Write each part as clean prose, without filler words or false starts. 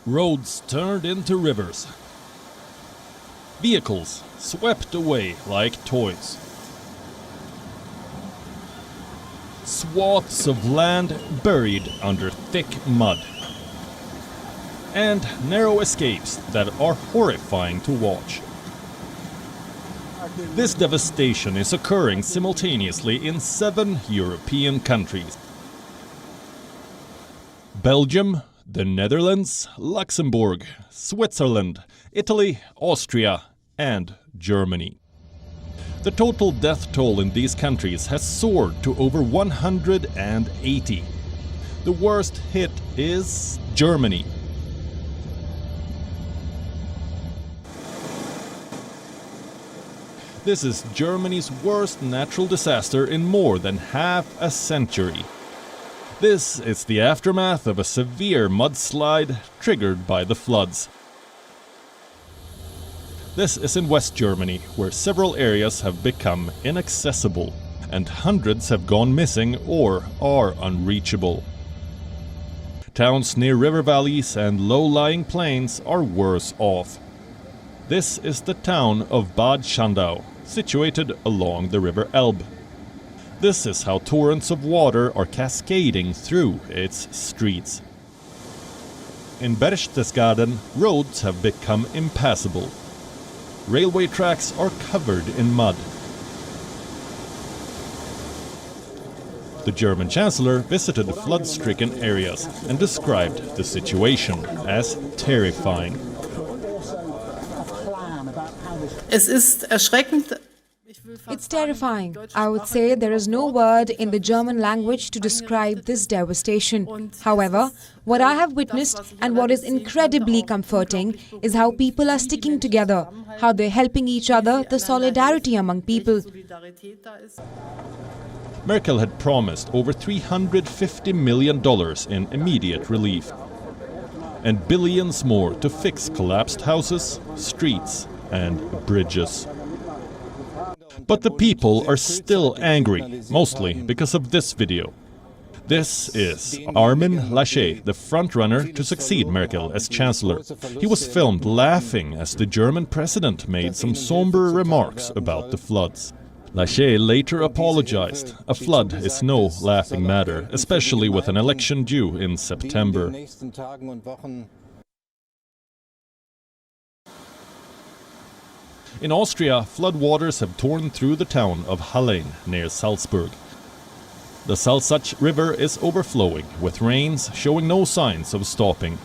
Roads turned into rivers. Vehicles swept away like toys. Swaths of land buried under thick mud. And narrow escapes that are horrifying to watch. This devastation is occurring simultaneously in 7 European countries: Belgium, the Netherlands, Luxembourg, Switzerland, Italy, Austria, and Germany. The total death toll in these countries has soared to over 180. The worst hit is Germany. This is Germany's worst natural disaster in more than half a century. This is the aftermath of a severe mudslide triggered by the floods. This is in West Germany, where several areas have become inaccessible and hundreds have gone missing or are unreachable. Towns near river valleys and low-lying plains are worse off. This is the town of Bad Schandau, situated along the river Elbe. This is how torrents of water are cascading through its streets. In Berchtesgaden, roads have become impassable. Railway tracks are covered in mud. The German Chancellor visited flood-stricken areas and described the situation as terrifying. It's terrifying. I would say there is no word in the German language to describe this devastation. However, what I have witnessed and what is incredibly comforting is how people are sticking together, how they're helping each other, the solidarity among people. Merkel had promised over $350 million in immediate relief, and billions more to fix collapsed houses, streets, and bridges. But the people are still angry, mostly because of this video. This is Armin Laschet, the frontrunner to succeed Merkel as Chancellor. He was filmed laughing as the German president made some somber remarks about the floods. Laschet later apologized. A flood is no laughing matter, especially with an election due in September. In Austria, floodwaters have torn through the town of Hallein near Salzburg. The Salzach River is overflowing, with rains showing no signs of stopping.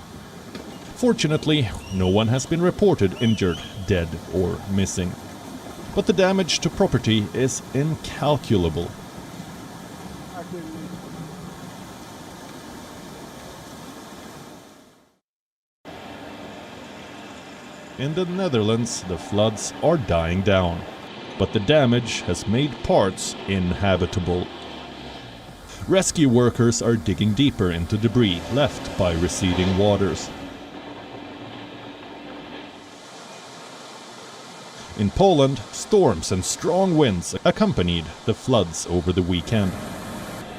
Fortunately, no one has been reported injured, dead or missing. But the damage to property is incalculable. In the Netherlands, the floods are dying down, but the damage has made parts inhabitable. Rescue workers are digging deeper into debris left by receding waters. In Poland, storms and strong winds accompanied the floods over the weekend,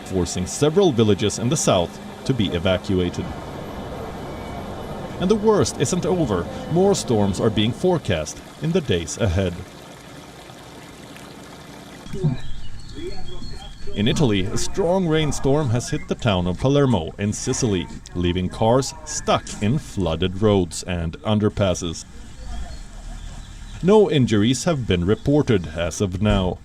forcing several villages in the south to be evacuated. And the worst isn't over. More storms are being forecast in the days ahead. In Italy, a strong rainstorm has hit the town of Palermo in Sicily, leaving cars stuck in flooded roads and underpasses. No injuries have been reported as of now.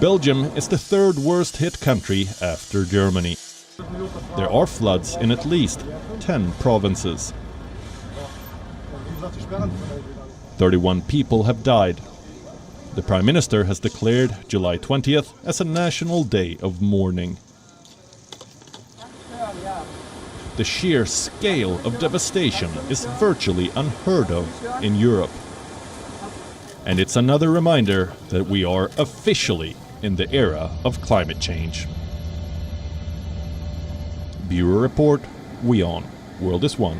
Belgium is the third worst hit country after Germany. There are floods in at least 10 provinces. 31 people have died. The Prime Minister has declared July 20th as a national day of mourning. The sheer scale of devastation is virtually unheard of in Europe. And it's another reminder that we are officially in the era of climate change. Bureau Report, WION, World is One.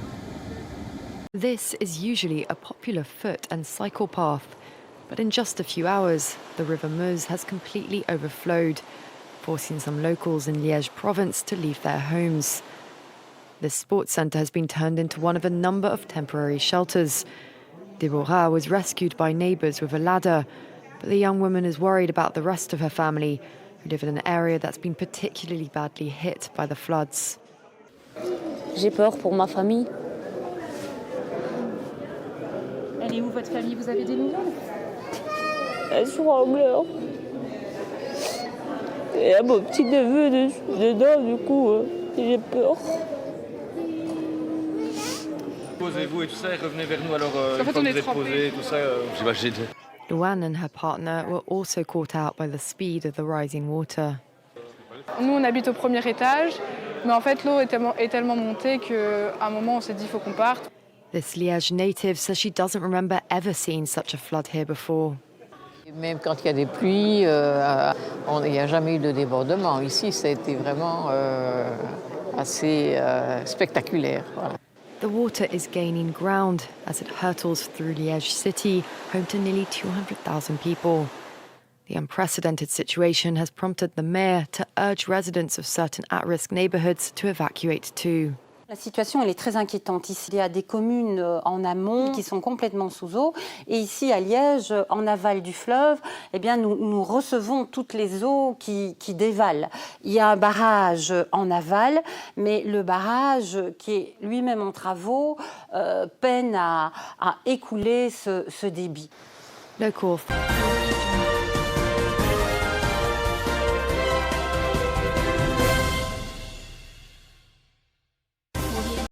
This is usually a popular foot and cycle path, but in just a few hours, the River Meuse has completely overflowed, forcing some locals in Liège province to leave their homes. This sports centre has been turned into one of a number of temporary shelters. Deborah was rescued by neighbours with a ladder, but the young woman is worried about the rest of her family, who live in an area that's been particularly badly hit by the floods. J'ai peur pour ma famille. Elle est où votre famille? Vous avez des nouvelles? Elles sont en pleurs. Et à mon petit neveu dedans, du coup, j'ai peur. Posez-vous et tout ça et revenez vers nous alors En une fait, fois on que est vous êtes posé, tout ça, j'imagine. Luan and her partner were also caught out by the speed of the rising water. Nous, on habite au premier étage, mais en fait, l'eau est tellement montée qu'à un moment, on s'est dit, il faut qu'on parte. This Liège native says she doesn't remember ever seeing such a flood here before. Même quand il y a des pluies, il n'y a jamais eu de débordement. Ici, ça a été vraiment assez spectaculaire. Voilà. The water is gaining ground as it hurtles through Liège city, home to nearly 200,000 people. The unprecedented situation has prompted the mayor to urge residents of certain at-risk neighbourhoods to evacuate too. La situation elle est très inquiétante. Ici, il y a des communes en amont qui sont complètement sous eau. Et ici, à Liège, en aval du fleuve, eh bien, nous recevons toutes les eaux qui dévalent. Il y a un barrage en aval, mais le barrage, qui est lui-même en travaux, peine à écouler ce débit. Local